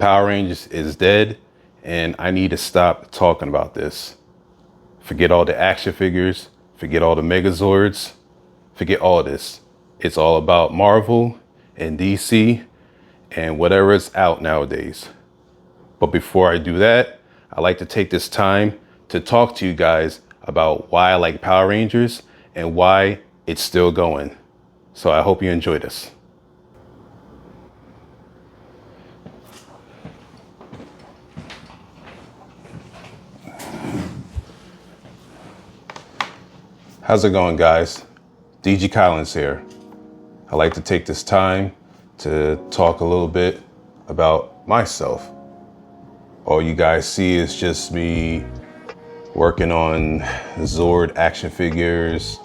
Power Rangers is dead, and I need to stop talking about this. Forget all the action figures, forget all the Megazords, forget all this. It's all about Marvel and DC and whatever is out nowadays. But before I do that, I like to take this time to talk to you guys about why I like Power Rangers and why it's still going. So I hope you enjoy this. How's it going, guys? DG Collins here. I like to take this time to talk a little bit about myself. All you guys see is just me working on Zord action figures,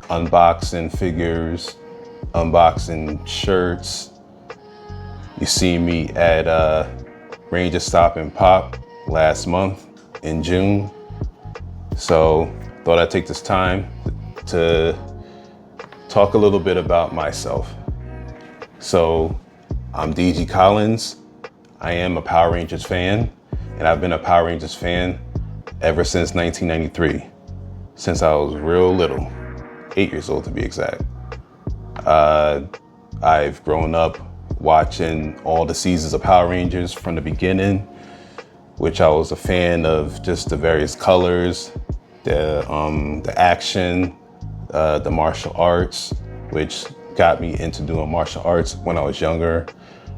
unboxing figures, unboxing shirts. You see me at Ranger Stop and Pop last month in June. So thought I'd take this time to talk a little bit about myself. So I'm DG Collins. I am a Power Rangers fan, and I've been a Power Rangers fan ever since 1993, since I was real little, 8 years old to be exact. I've grown up watching all the seasons of Power Rangers from the beginning, which I was a fan of just the various colors, the action, the martial arts, which got me into doing martial arts when I was younger.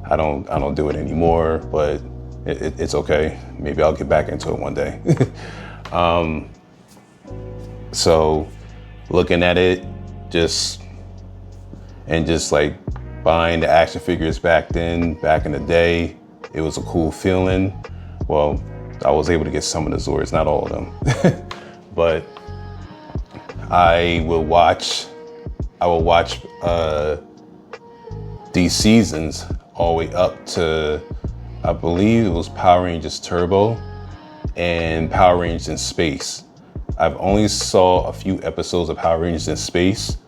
I don't do it anymore, but it's okay. Maybe I'll get back into it one day. So looking at it, just like buying the action figures back in the day, it was a cool feeling. Well, I was able to get some of the Zords, not all of them. But I will watch these seasons all the way up to, I believe it was Power Rangers Turbo and Power Rangers in Space. I've only saw a few episodes of Power Rangers in Space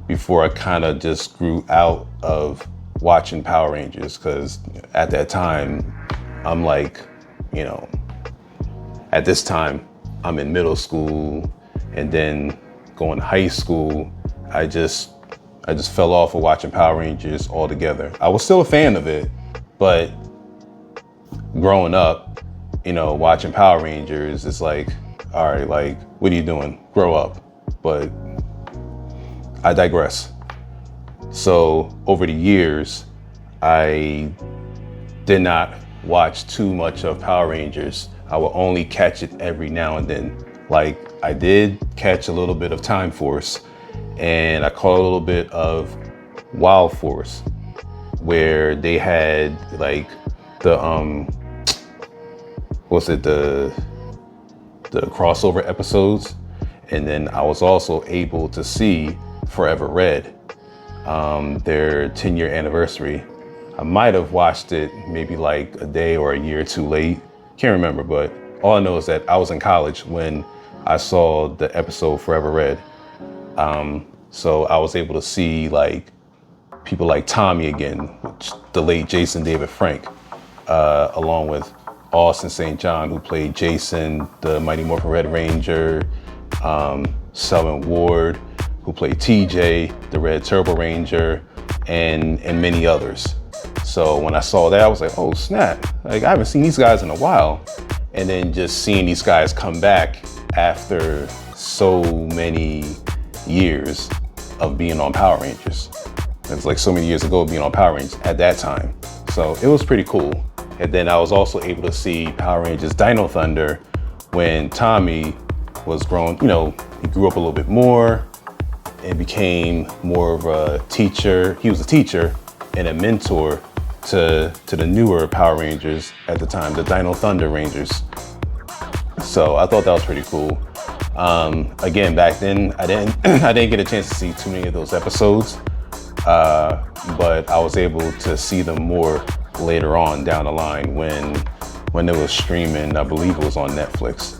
before I kind of just grew out of watching Power Rangers, because at that time, I'm like, at this time, I'm in middle school, and then going to high school, I just fell off of watching Power Rangers altogether. I was still a fan of it, but growing up, watching Power Rangers, it's like, all right, like, what are you doing? Grow up. But I digress. So over the years, I did not watch too much of Power Rangers. I will only catch it every now and then. Like, I did catch a little bit of Time Force, and I caught a little bit of Wild Force, where they had like the the crossover episodes. And then I was also able to see Forever Red, their 10-year anniversary. I might have watched it maybe like a day or a year too late. Can't remember, but all I know is that I was in college when I saw the episode Forever Red. So I was able to see like people like Tommy again, the late Jason David Frank, along with Austin St. John, who played Jason, the Mighty Morphin Red Ranger, Selwyn Ward, who played TJ, the Red Turbo Ranger, and many others. So when I saw that, I was like, oh snap, like I haven't seen these guys in a while. And then just seeing these guys come back after so many years of being on Power Rangers. It was like so many years ago being on Power Rangers at that time. So it was pretty cool. And then I was also able to see Power Rangers Dino Thunder when Tommy was grown, he grew up a little bit more and became more of a teacher. He was a teacher and a mentor to the newer Power Rangers at the time, the Dino Thunder Rangers. So I thought that was pretty cool. Again, back then I didn't get a chance to see too many of those episodes, but I was able to see them more later on down the line when it was streaming. I believe it was on Netflix.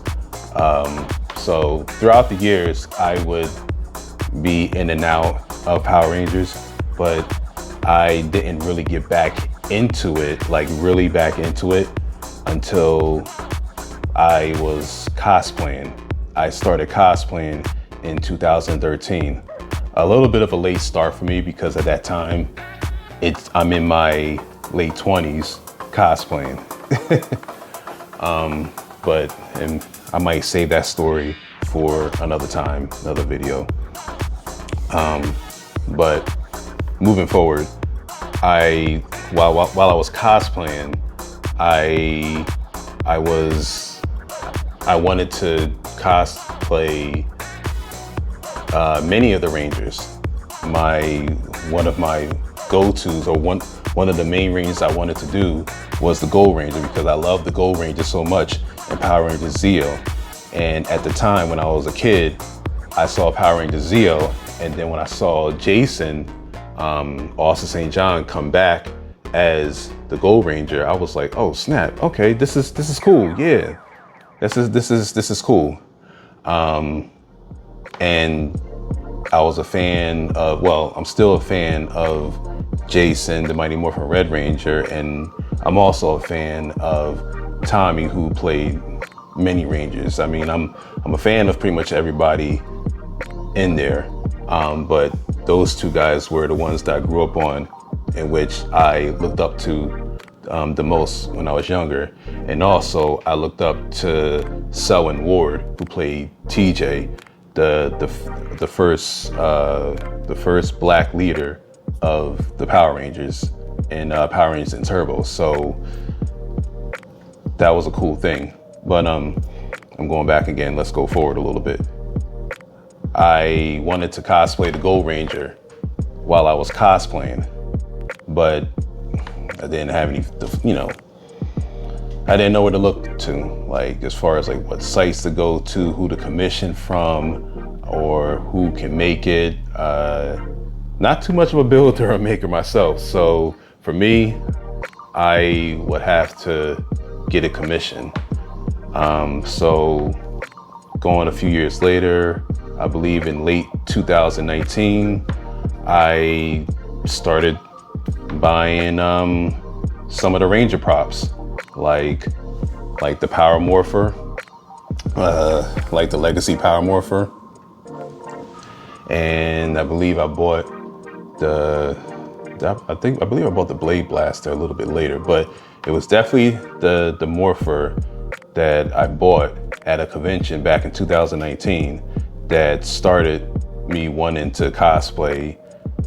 So throughout the years, I would be in and out of Power Rangers, but I didn't really get back into it, like really back into it, until I was cosplaying. I started cosplaying in 2013. A little bit of a late start for me because at that time, I'm in my late 20s cosplaying. And I might save that story for another time, another video. But moving forward, while I was cosplaying, I wanted to cosplay many of the Rangers. One of my go-tos, or one of the main Rangers I wanted to do was the Gold Ranger, because I love the Gold Ranger so much in Power Rangers Zeo. And at the time when I was a kid, I saw Power Rangers Zeo, and then when I saw Jason, Austin St. John, come back as the Gold Ranger, I was like, oh snap, okay, this is cool, yeah, this is cool. And I was a fan of, well, I'm still a fan of Jason, the Mighty Morphin Red Ranger, and I'm also a fan of Tommy, who played many Rangers. I mean, I'm a fan of pretty much everybody in there, but those two guys were the ones that I grew up on, in which I looked up to the most when I was younger. And also I looked up to Selwyn Ward, who played TJ, the first black leader of the Power Rangers in Power Rangers in Turbo. So that was a cool thing. But I'm going back again. Let's go forward a little bit. I wanted to cosplay the Gold Ranger while I was cosplaying, but I didn't have any, I didn't know where to look to, like as far as like what sites to go to, who to commission from, or who can make it. Not too much of a builder or maker myself. So for me, I would have to get a commission. So going a few years later, I believe in late 2019, I started buying some of the Ranger props, like the Power Morpher, like the Legacy Power Morpher. And I believe I bought I believe I bought the Blade Blaster a little bit later, but it was definitely the Morpher that I bought at a convention back in 2019 that started me wanting to cosplay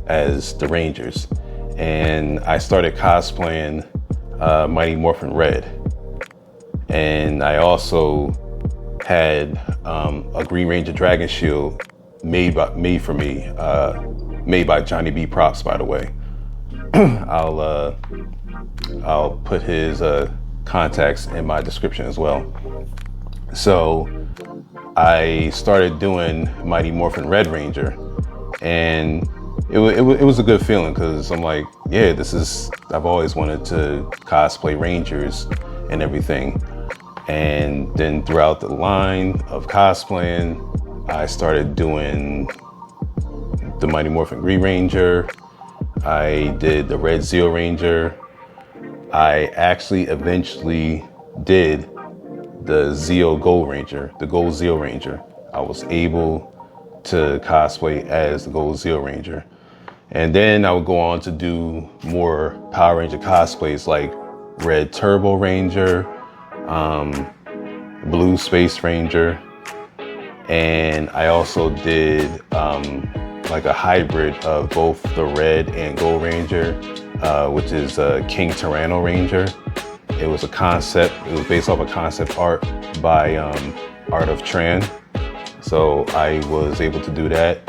as the Rangers. And I started cosplaying Mighty Morphin Red. And I also had a Green Ranger Dragon Shield made for me, made by Johnny B Props, by the way. I'll put his contacts in my description as well. So I started doing Mighty Morphin Red Ranger, and it was a good feeling, because I'm like, yeah, I've always wanted to cosplay Rangers and everything. And then throughout the line of cosplaying, I started doing the Mighty Morphin Green Ranger. I did the Red Zeo Ranger. I actually eventually did the Zeo Gold Ranger, the Gold Zeo Ranger. I was able to cosplay as the Gold Zeo Ranger. And then I would go on to do more Power Ranger cosplays, like Red Turbo Ranger, Blue Space Ranger, and I also did like a hybrid of both the Red and Gold Ranger, which is King Tyranno Ranger. It was based off a concept art by Art of Tran. So I was able to do that.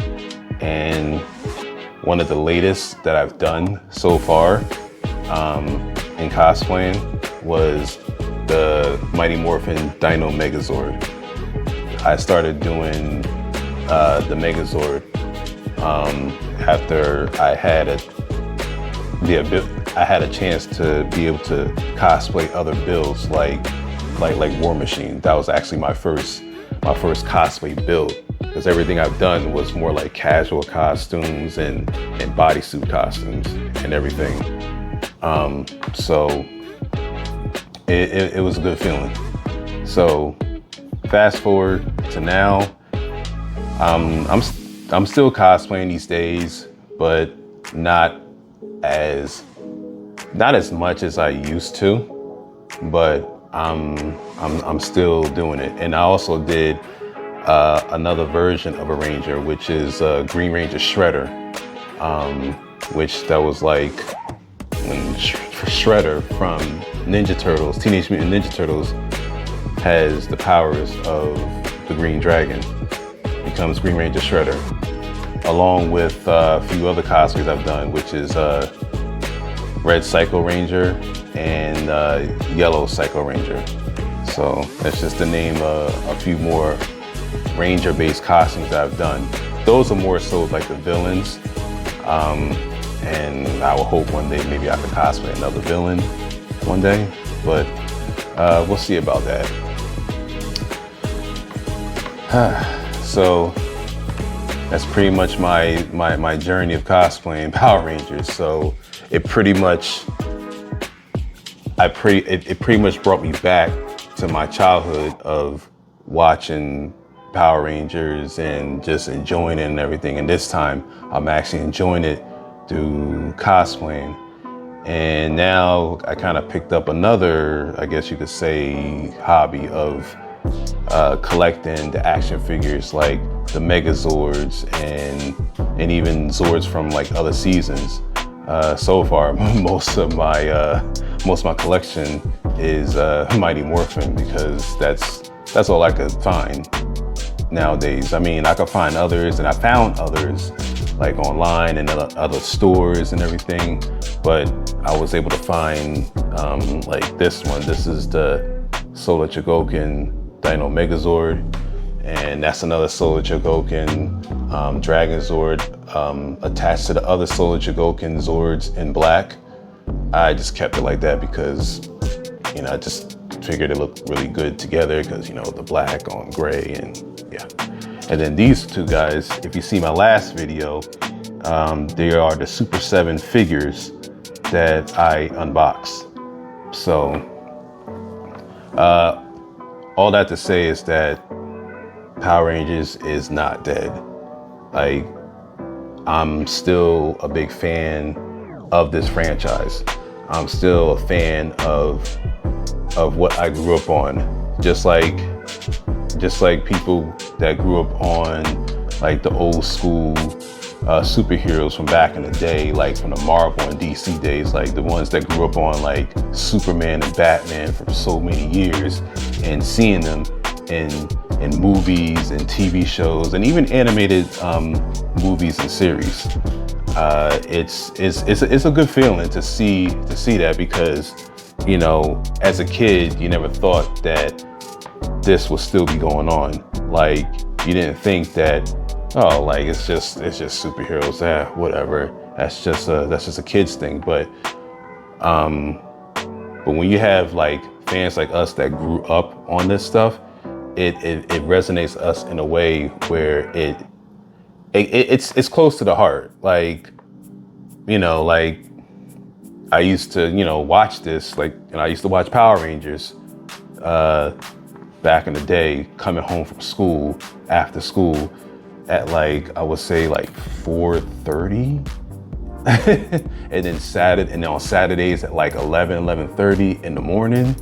And one of the latest that I've done so far in cosplaying was the Mighty Morphin Dino Megazord. I started doing the Megazord after I had a chance to be able to cosplay other builds like War Machine. That was actually my first cosplay build, because everything I've done was more like casual costumes and bodysuit costumes and everything. So it was a good feeling. So fast forward to now, I'm still cosplaying these days, but not as much as I used to. But I'm still doing it, and I also did another version of a Ranger, which is Green Ranger Shredder, which that was like when Shredder from Ninja Turtles, Teenage Mutant Ninja Turtles, has the powers of the Green Dragon, becomes Green Ranger Shredder, along with a few other cosplays I've done, which is Red Psycho Ranger and Yellow Psycho Ranger. So that's just to name a few more Ranger-based costumes that I've done. Those are more so like the villains, and I will hope one day maybe I could cosplay another villain one day, but we'll see about that. So that's pretty much my journey of cosplaying Power Rangers. So it pretty much brought me back to my childhood of watching Power Rangers and just enjoying it and everything. And this time I'm actually enjoying it through cosplaying. And now I kind of picked up another, I guess you could say, hobby of collecting the action figures like the Megazords and even Zords from like other seasons. So far, most of my collection is Mighty Morphin, because that's all I could find nowadays. I mean, I could find others, and I found others like online and other stores and everything, but I was able to find like this one. This is the Solar Chogokin Dino Megazord, and that's another Solar Chogokin Dragon Zord attached to the other Solar Chogokin Zords in black. I just kept it like that because, you know, I just figured it looked really good together because, you know, the black on gray, and yeah. And then these two guys, if you see my last video, they are the Super 7 figures that I unboxed. So all that to say is that Power Rangers is not dead. Like, I'm still a big fan of this franchise. I'm still a fan of what I grew up on. Just like people that grew up on like the old school superheroes from back in the day, like from the Marvel and DC days, like the ones that grew up on like Superman and Batman for so many years, and seeing them in movies and TV shows and even animated movies and series. It's a good feeling to see that, because, you know, as a kid, you never thought that this would still be going on. Like, you didn't think that, oh, like it's just superheroes, whatever. That's just a kid's thing. But when you have like fans like us that grew up on this stuff, it resonates us in a way where it's close to the heart. Like, you know, like I used to, you know, watch this, like, and I used to watch Power Rangers back in the day, coming home from school, after school, at like, I would say like 4:30. and then on Saturdays at like 11:30 in the morning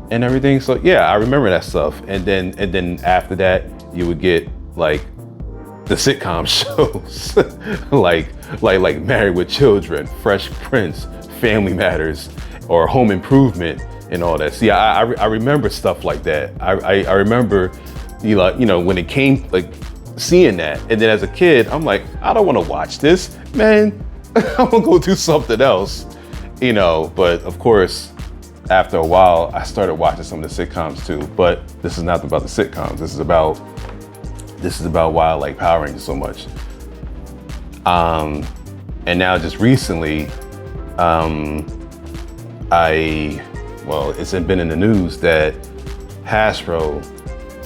and everything. So yeah, I remember that stuff. And then after that, you would get like the sitcom shows, like Married with Children, Fresh Prince, Family Matters, or Home Improvement, and all that. See, I remember stuff like that. I remember, you know, when it came, like seeing that, and then as a kid, I'm like, I don't want to watch this, man. I'm gonna go do something else, you know. But of course, after a while, I started watching some of the sitcoms too. But this is not about the sitcoms. This is about why I like Power Rangers so much. And now just recently, it's been in the news that Hasbro,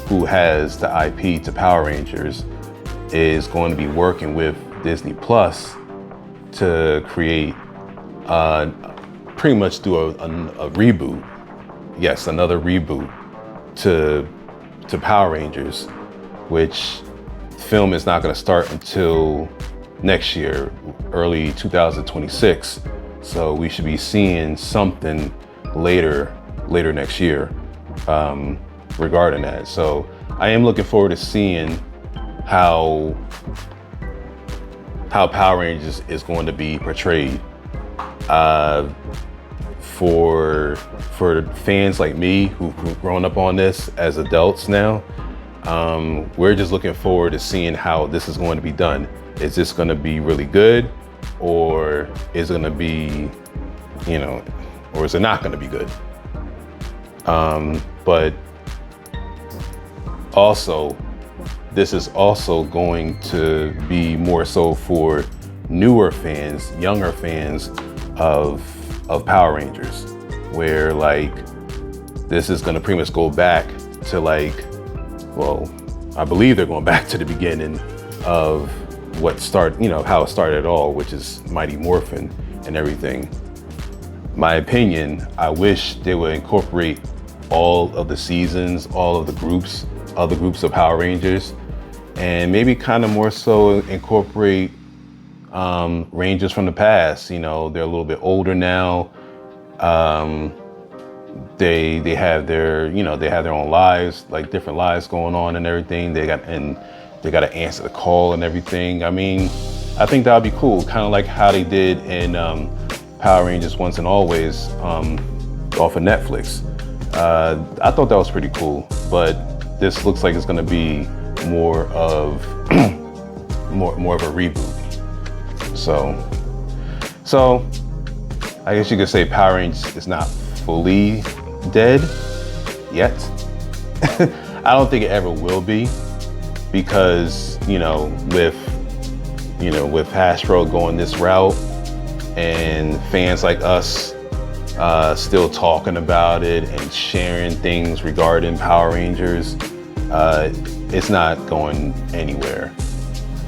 who has the IP to Power Rangers, is going to be working with Disney Plus to create pretty much do a reboot. Yes, another reboot to Power Rangers, which film is not going to start until next year, early 2026. So we should be seeing something later next year regarding that. So I am looking forward to seeing how Power Rangers is going to be portrayed. For fans like me who've grown up on this as adults now, we're just looking forward to seeing how this is going to be done. Is this going to be really good, or is it going to be, or is it not going to be good? But also, this is also going to be more so for newer fans, younger fans of Power Rangers, where like this is going to pretty much go back to like, well, I believe they're going back to the beginning of what started, how it started at all, which is Mighty Morphin and everything. My opinion, I wish they would incorporate all of the seasons, all of the groups of Power Rangers, and maybe kind of more so incorporate Rangers from the past. They're a little bit older now. They have their, they have their own lives, like different lives going on and everything. They got to answer the call and everything. I mean, I think that would be cool, kind of like how they did in Power Rangers Once and Always off of Netflix. I thought that was pretty cool, but this looks like it's going to be more of more of a reboot. So I guess you could say Power Rangers is not fully dead yet. I don't think it ever will be, because with Hasbro going this route and fans like us still talking about it and sharing things regarding Power Rangers, it's not going anywhere.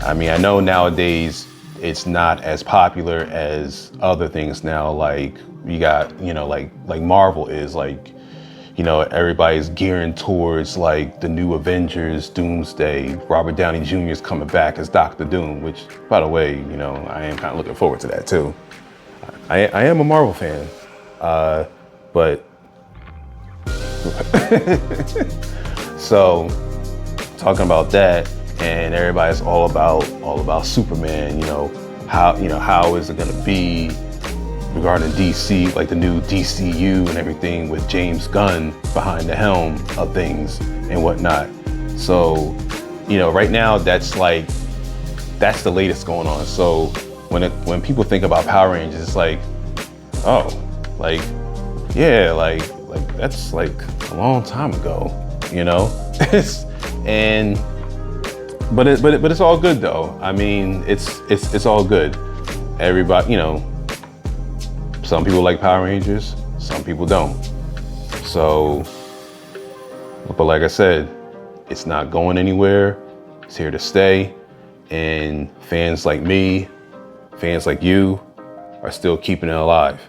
I mean, I know nowadays it's not as popular as other things now. Like you got, like Marvel is, like, everybody's gearing towards like the new Avengers, Doomsday. Robert Downey Jr. is coming back as Dr. Doom, which, by the way, I am kind of looking forward to that too. I am a Marvel fan, but so talking about that, and everybody's all about Superman. How is it going to be regarding DC, like the new DCU and everything, with James Gunn behind the helm of things and whatnot. So, right now that's the latest going on. So when people think about Power Rangers, it's like, oh, like, yeah, like that's like a long time ago, but it's all good though. I mean, it's all good. Everybody, some people like Power Rangers, some people don't. So, but like I said, it's not going anywhere. It's here to stay. And fans like me, fans like you, are still keeping it alive.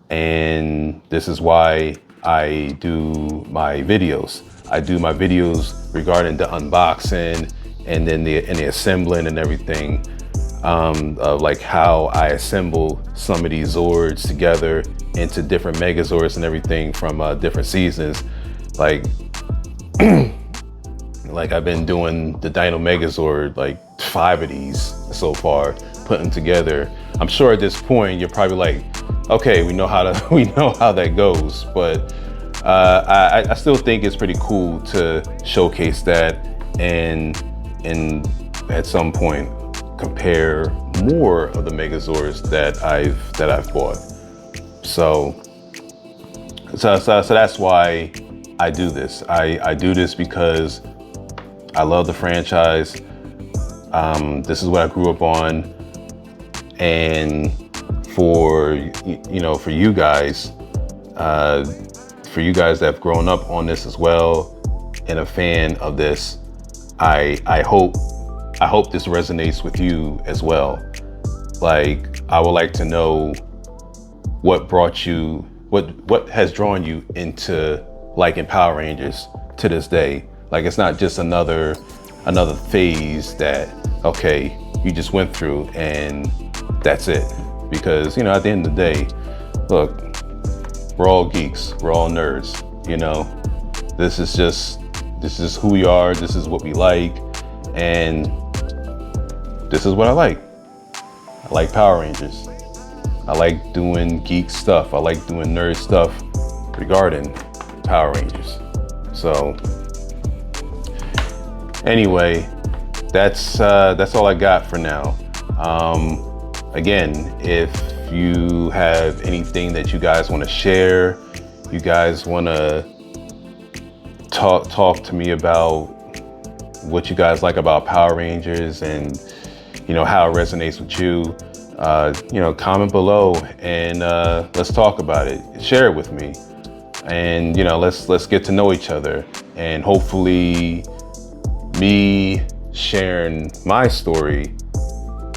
And this is why I do my videos. I do my videos regarding the unboxing and then the assembling and everything, of like how I assemble some of these Zords together into different Megazords and everything from different seasons. Like I've been doing the Dino Megazord, like 5 of these so far, putting them together. I'm sure at this point you're probably like, okay, we know how that goes, but I still think it's pretty cool to showcase that and at some point compare more of the Megazords that I've bought. So that's why I do this. I do this because I love the franchise. This is what I grew up on, and for you guys that have grown up on this as well and a fan of this, I hope this resonates with you as well. Like, I would like to know what brought you, what has drawn you into liking Power Rangers to this day. Like, it's not just another phase that, okay, you just went through and that's it. Because, you know, at the end of the day, look, we're all geeks, we're all nerds, you know. This is who we are, this is what we like, and this is what I like. I like Power Rangers. I like doing geek stuff. I like doing nerd stuff regarding Power Rangers. So anyway, that's all I got for now. Again, if you have anything that you guys want to share, you guys want to talk to me about what you guys like about Power Rangers and, you know, how it resonates with you, you know, comment below and let's talk about it. Share it with me, and, you know, let's get to know each other, and hopefully me sharing my story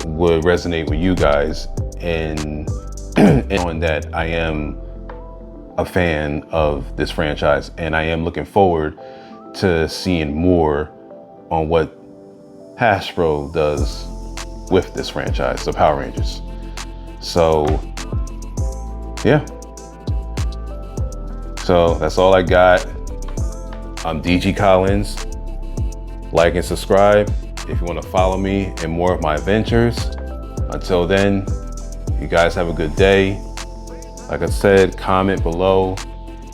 would resonate with you guys, and knowing that I am a fan of this franchise, and I am looking forward to seeing more on what Hasbro does with this franchise, the Power Rangers. So yeah, so that's all I got. I'm DG Collins. Like and subscribe if you want to follow me in more of my adventures. Until then, you guys have a good day. Like I said, comment below,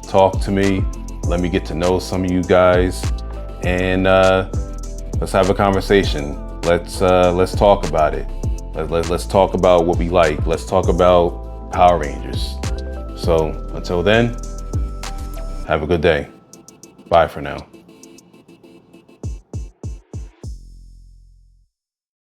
talk to me, let me get to know some of you guys, and let's have a conversation. Let's talk about it. Let's talk about what we like. Let's talk about Power Rangers. So until then, have a good day. Bye for now.